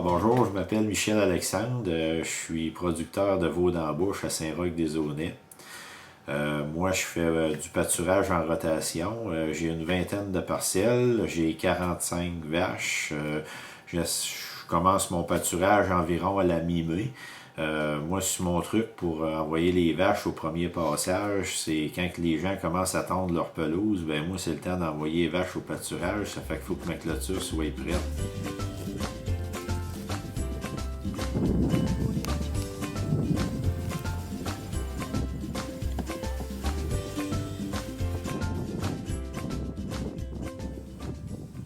Bonjour, je m'appelle Michel Alexandre, je suis producteur de veau d'embauche à Saint-Roch-des-Aunais. Moi, je fais du pâturage en rotation. J'ai une vingtaine de parcelles, j'ai 45 vaches. Je commence mon pâturage environ à la mi-mai. Moi, c'est mon truc pour envoyer les vaches au premier passage. C'est quand les gens commencent à tondre leur pelouse, ben moi, c'est le temps d'envoyer les vaches au pâturage. Ça fait qu'il faut que ma clôture soit prête.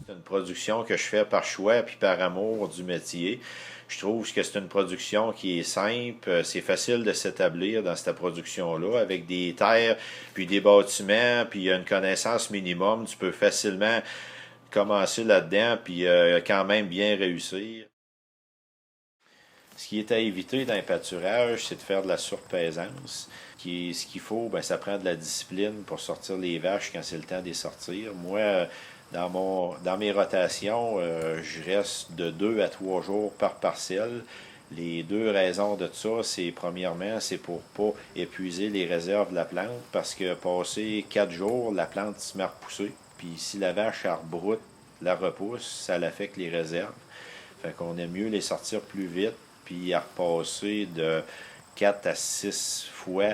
C'est une production que je fais par choix puis par amour du métier. Je trouve que c'est une production qui est simple, c'est facile de s'établir dans cette production-là avec des terres puis des bâtiments puis une connaissance minimum. Tu peux facilement commencer là-dedans puis quand même bien réussir. Ce qui est à éviter dans le pâturage, c'est de faire de la surpaisance. Ce qu'il faut, ben, ça prend de la discipline pour sortir les vaches quand c'est le temps de les sortir. Moi, dans mes rotations, je reste de 2 à 3 jours par parcelle. Les deux raisons de ça, c'est premièrement, c'est pour pas épuiser les réserves de la plante, parce que passé 4 jours, la plante se met à repousser. Puis si la vache rebroute, la repousse, ça l'affecte les réserves. Fait qu'on aime mieux les sortir plus vite, puis à repasser de 4 à 6 fois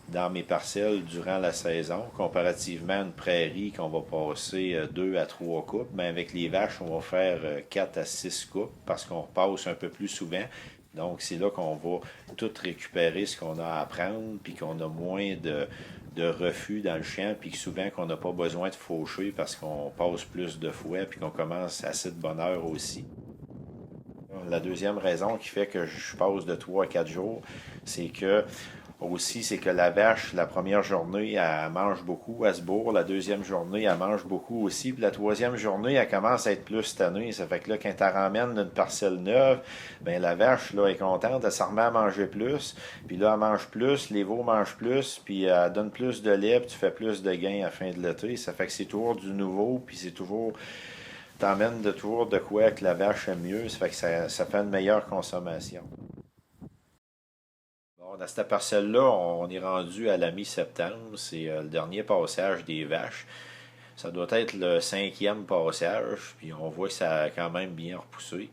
dans mes parcelles durant la saison, comparativement à une prairie qu'on va passer 2 à 3 coupes. Mais avec les vaches, on va faire 4 à 6 coupes parce qu'on repasse un peu plus souvent. Donc, c'est là qu'on va tout récupérer ce qu'on a à prendre, puis qu'on a moins de refus dans le champ, puis souvent qu'on n'a pas besoin de faucher parce qu'on passe plus de fois, puis qu'on commence assez de bonne heure aussi. La deuxième raison qui fait que je passe de 3 à 4 jours, c'est que la vache, la première journée, elle mange beaucoup, elle se bourre. La deuxième journée, elle mange beaucoup aussi. Puis la troisième journée, elle commence à être plus tannée. Ça fait que là, quand elle ramène une parcelle neuve, ben la vache là, est contente, elle s'en remet à manger plus. Puis là, elle mange plus, les veaux mangent plus, puis elle donne plus de lait, puis tu fais plus de gains à la fin de l'été. Ça fait que c'est toujours du nouveau, puis c'est toujours t'emmènes de toujours de quoi que la vache aime mieux, ça fait que ça fait une meilleure consommation. Bon, dans cette parcelle-là, on est rendu à la mi-septembre, c'est le dernier passage des vaches. Ça doit être le cinquième passage, puis on voit que ça a quand même bien repoussé.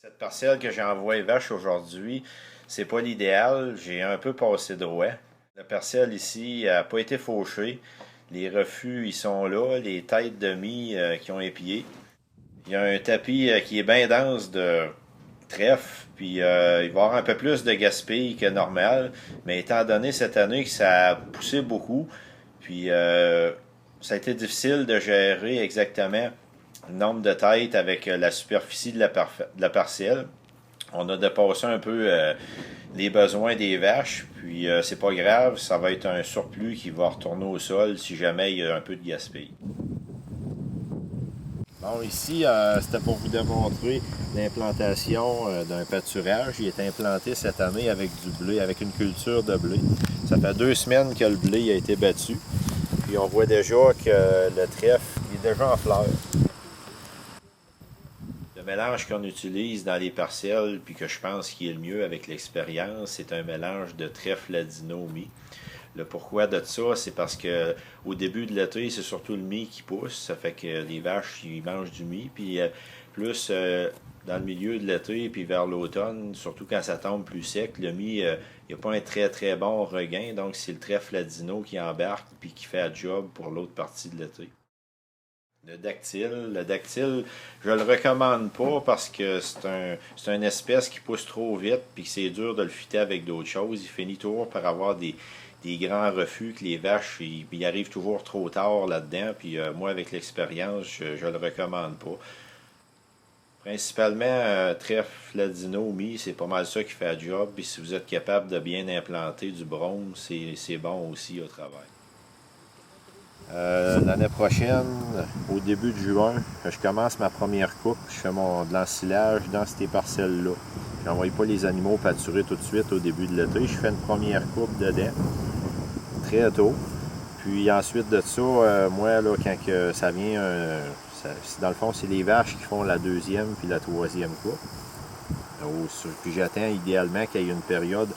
Cette parcelle que j'ai envoyée vache aujourd'hui, c'est pas l'idéal, j'ai un peu passé droit. La parcelle ici n'a pas été fauchée. Les refus, ils sont là, les têtes de mie qui ont épié. Il y a un tapis qui est bien dense de trèfle, puis il va y avoir un peu plus de gaspille que normal, mais étant donné cette année que ça a poussé beaucoup, puis ça a été difficile de gérer exactement le nombre de têtes avec la superficie de la parcelle. On a dépassé un peu les besoins des vaches, puis c'est pas grave, ça va être un surplus qui va retourner au sol si jamais il y a un peu de gaspille. Bon, ici, c'était pour vous démontrer l'implantation d'un pâturage. Il est implanté cette année avec du blé, avec une culture de blé. Ça fait 2 semaines que le blé a été battu. Puis on voit déjà que le trèfle est déjà en fleurs. Le mélange qu'on utilise dans les parcelles, puis que je pense qui est le mieux avec l'expérience, c'est un mélange de trèfle ladino mie. Le pourquoi de ça, c'est parce que au début de l'été, c'est surtout le mie qui pousse. Ça fait que les vaches, ils mangent du mie. Puis plus dans le milieu de l'été, puis vers l'automne, surtout quand ça tombe plus sec, le mie, il n'y a pas un très très bon regain. Donc c'est le trèfle ladino qui embarque puis qui fait un job pour l'autre partie de l'été. Le dactyle, je le recommande pas parce que c'est une espèce qui pousse trop vite puis que c'est dur de le fitter avec d'autres choses. Il finit toujours par avoir des grands refus que les vaches, ils arrivent toujours trop tard là-dedans. Puis moi, avec l'expérience, je le recommande pas. Principalement, trèfle ladino mie, c'est pas mal ça qui fait le job. Puis si vous êtes capable de bien implanter du brome, c'est bon aussi au travail. L'année prochaine, au début de juin, je commence ma première coupe. Je fais de l'ensilage dans ces parcelles-là. Je n'envoie pas les animaux pâturer tout de suite au début de l'été. Je fais une première coupe dedans, très tôt. Puis ensuite de ça, moi, là, quand que ça Dans le fond, c'est les vaches qui font la deuxième puis la troisième coupe. Puis j'attends idéalement qu'il y ait une période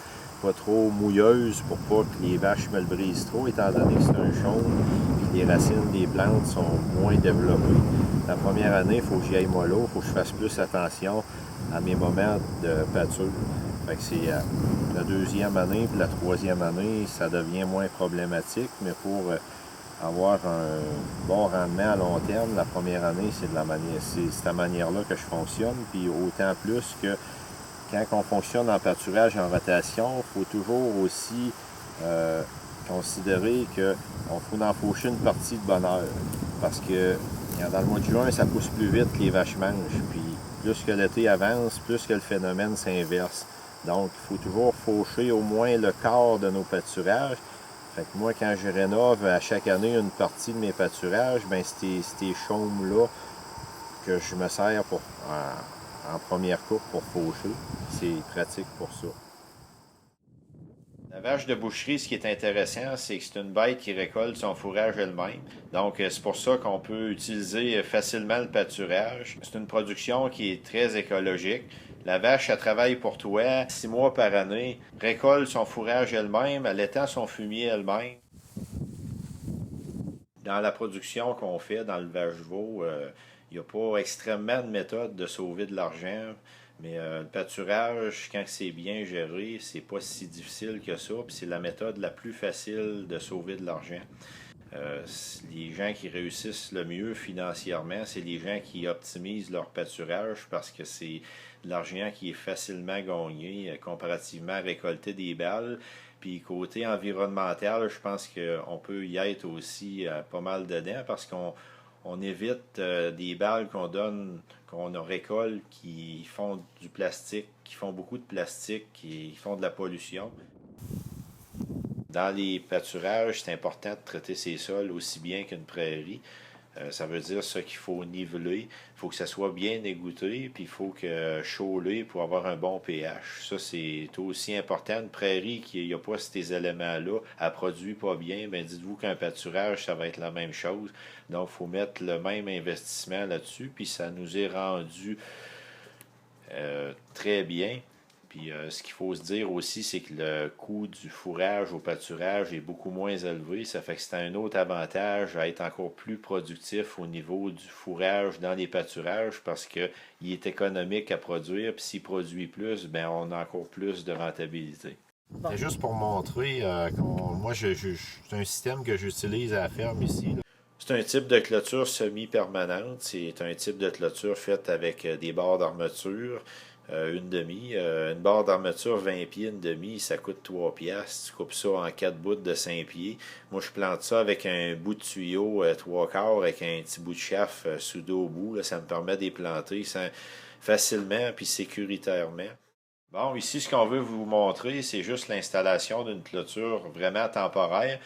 pas trop mouilleuse pour pas que les vaches me le brisent trop, étant donné que c'est un chaume puis les racines des plantes sont moins développées. La première année, il faut que j'y aille mollo, il faut que je fasse plus attention à mes moments de pâture. Fait que c'est la deuxième année puis la troisième année, ça devient moins problématique, mais pour avoir un bon rendement à long terme, la première année, c'est cette manière-là que je fonctionne, puis autant plus que quand on fonctionne en pâturage en rotation, il faut toujours aussi considérer qu'on faut en faucher une partie de bonne heure. Parce que dans le mois de juin, ça pousse plus vite que les vaches mangent. Puis plus que l'été avance, plus que le phénomène s'inverse. Donc, il faut toujours faucher au moins le quart de nos pâturages. Fait que moi, quand je rénove à chaque année une partie de mes pâturages, ben c'est ces chaumes-là que je me sers en première coupe pour faucher. C'est pratique pour ça. La vache de boucherie, ce qui est intéressant, c'est que c'est une bête qui récolte son fourrage elle-même. Donc, c'est pour ça qu'on peut utiliser facilement le pâturage. C'est une production qui est très écologique. La vache, elle travaille pour toi 6 mois par année, récolte son fourrage elle-même, elle étend son fumier elle-même. Dans la production qu'on fait dans le vache-veau, il n'y a pas extrêmement de méthode de sauver de l'argent. Mais le pâturage, quand c'est bien géré, c'est pas si difficile que ça. Puis c'est la méthode la plus facile de sauver de l'argent. Les gens qui réussissent le mieux financièrement, c'est les gens qui optimisent leur pâturage parce que c'est de l'argent qui est facilement gagné comparativement à récolter des balles. Puis côté environnemental, je pense qu'on peut y être aussi pas mal dedans parce qu'on évite des balles qu'on récolte qui font du plastique, qui font beaucoup de plastique, qui font de la pollution. Dans les pâturages, c'est important de traiter ces sols aussi bien qu'une prairie. Ça veut dire ça qu'il faut niveler, il faut que ça soit bien égoutté, puis il faut que chauler pour avoir un bon pH. Ça, c'est aussi important. Une prairie qui n'a pas ces éléments-là, elle produit pas bien, bien dites-vous qu'un pâturage, ça va être la même chose. Donc, il faut mettre le même investissement là-dessus, puis ça nous est rendu très bien. Puis ce qu'il faut se dire aussi, c'est que le coût du fourrage au pâturage est beaucoup moins élevé. Ça fait que c'est un autre avantage à être encore plus productif au niveau du fourrage dans les pâturages parce qu'il est économique à produire. Puis s'il produit plus, ben on a encore plus de rentabilité. C'est juste pour montrer moi, c'est un système que j'utilise à la ferme ici, là. C'est un type de clôture semi-permanente. C'est un type de clôture faite avec des barres d'armature. Une demi. Une barre d'armature 20 pieds, une demi, ça coûte 3 piastres. Tu coupes ça en 4 bouts de 5 pieds. Moi, je plante ça avec un bout de tuyau 3 quarts avec un petit bout de chaff sous dos au bout. Là, ça me permet de les planter facilement puis sécuritairement. Bon, ici, ce qu'on veut vous montrer, c'est juste l'installation d'une clôture vraiment temporaire.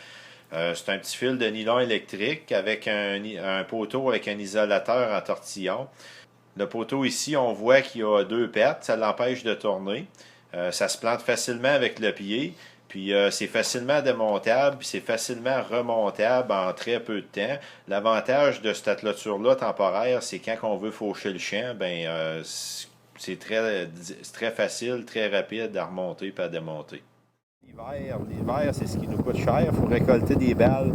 C'est un petit fil de nylon électrique avec un poteau avec un isolateur en tortillon. Le poteau ici, on voit qu'il y a 2 pattes, ça l'empêche de tourner. Ça se plante facilement avec le pied, puis c'est facilement démontable, puis c'est facilement remontable en très peu de temps. L'avantage de cette clôture-là temporaire, c'est quand on veut faucher le champ, c'est très facile, très rapide à remonter et à démonter. L'hiver, c'est ce qui nous coûte cher. Il faut récolter des balles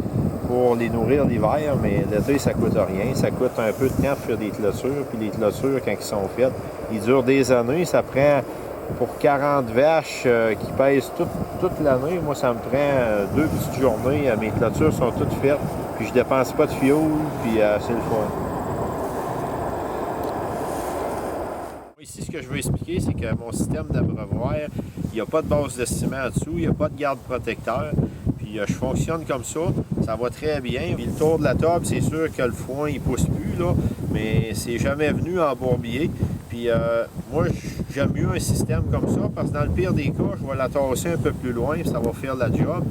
pour les nourrir l'hiver, mais l'été, ça coûte rien. Ça coûte un peu de temps pour faire des clôtures. Puis les clôtures, quand ils sont faites, ils durent des années. Ça prend pour 40 vaches qui pèsent toute l'année. Moi, ça me prend 2 petites journées. Mes clôtures sont toutes faites. Puis je dépense pas de fioul. Puis c'est le fun. Ici, ce que je veux expliquer, c'est que mon système d'abreuvoir, il n'y a pas de base de ciment en dessous, il n'y a pas de garde protecteur. Puis je fonctionne comme ça va très bien. Puis le tour de la table, c'est sûr que le foin, il pousse plus, là, mais c'est jamais venu en bourbier. Puis moi, j'aime mieux un système comme ça, parce que dans le pire des cas, je vais la tasser un peu plus loin, puis ça va faire la job.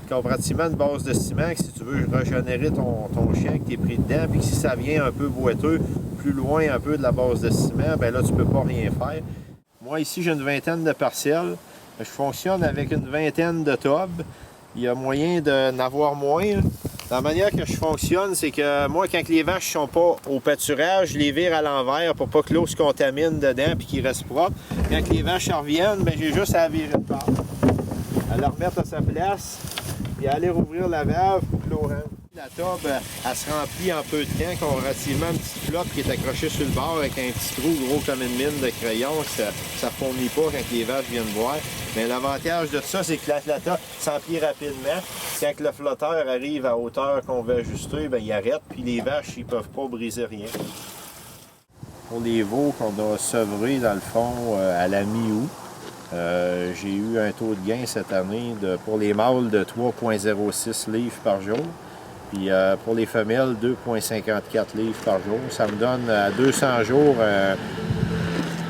Comparativement une base de ciment, que si tu veux régénérer ton chien que tu es pris dedans, puis que si ça vient un peu boiteux, plus loin un peu de la base de ciment, ben là, tu peux pas rien faire. Moi, ici, j'ai une vingtaine de parcelles. Je fonctionne avec une vingtaine de tubs. Il y a moyen d'en avoir moins. La manière que je fonctionne, c'est que moi, quand les vaches ne sont pas au pâturage, je les vire à l'envers pour pas que l'eau se contamine dedans et qu'ils restent propres. Quand les vaches reviennent, ben, j'ai juste à la virer de part. À la remettre à sa place et aller rouvrir la valve pour que l'eau rentre. La tube, elle se remplit en peu de temps, comparativement à une petite flotte qui est accrochée sur le bord avec un petit trou gros comme une mine de crayon. Ça ne fournit pas quand les vaches viennent boire. Mais l'avantage de ça, c'est que la tube s'emplit rapidement. Quand le flotteur arrive à hauteur qu'on veut ajuster, ben, il arrête, puis les vaches, ils ne peuvent pas briser rien. Pour les veaux qu'on a sevrés, dans le fond, à la mi-août, j'ai eu un taux de gain cette année pour les mâles de 3,06 livres par jour. Puis pour les femelles, 2,54 livres par jour. Ça me donne à 200 jours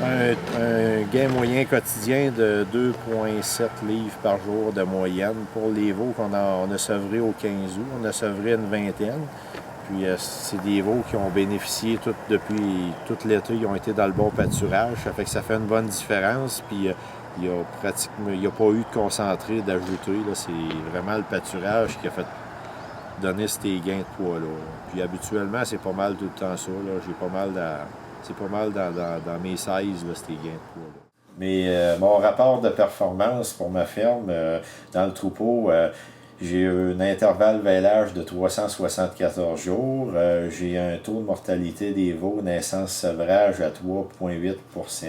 un gain moyen quotidien de 2,7 livres par jour de moyenne. Pour les veaux qu'on a sevrés au 15 août, on a sevré une vingtaine. Puis c'est des veaux qui ont bénéficié depuis tout l'été, ils ont été dans le bon pâturage. Ça fait que ça fait une bonne différence. Puis il n'y a pas eu de concentré d'ajouter. C'est vraiment le pâturage qui a fait donner ces gains de poids-là. Puis habituellement, c'est pas mal tout le temps ça. J'ai pas mal c'est pas mal dans mes sizes, ces gains de poids-là. Mais mon rapport de performance pour ma ferme, dans le troupeau, j'ai un intervalle vêlage de 374 jours. J'ai un taux de mortalité des veaux naissance-sevrage à 3,8 %.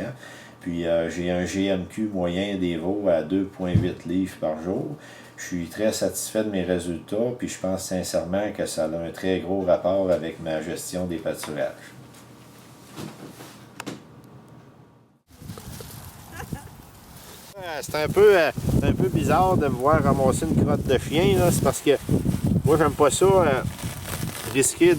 Puis j'ai un GMQ moyen des veaux à 2,8 livres par jour. Je suis très satisfait de mes résultats, puis je pense sincèrement que ça a un très gros rapport avec ma gestion des pâturages. C'est un peu bizarre de me voir ramasser une crotte de chien. C'est parce que moi, j'aime pas ça, risquer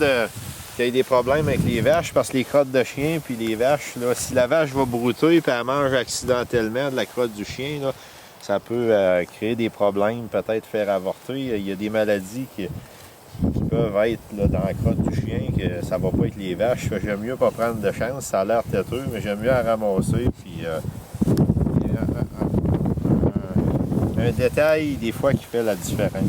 qu'il y ait des problèmes avec les vaches, parce que les crottes de chien puis les vaches, là, si la vache va brouter et elle mange accidentellement de la crotte du chien, là, ça peut créer des problèmes, peut-être faire avorter. Il y a des maladies qui peuvent être là, dans la crotte du chien, que ça va pas être les vaches. J'aime mieux pas prendre de chance, ça a l'air têteux, mais j'aime mieux en ramasser. Puis, un détail, des fois, qui fait la différence.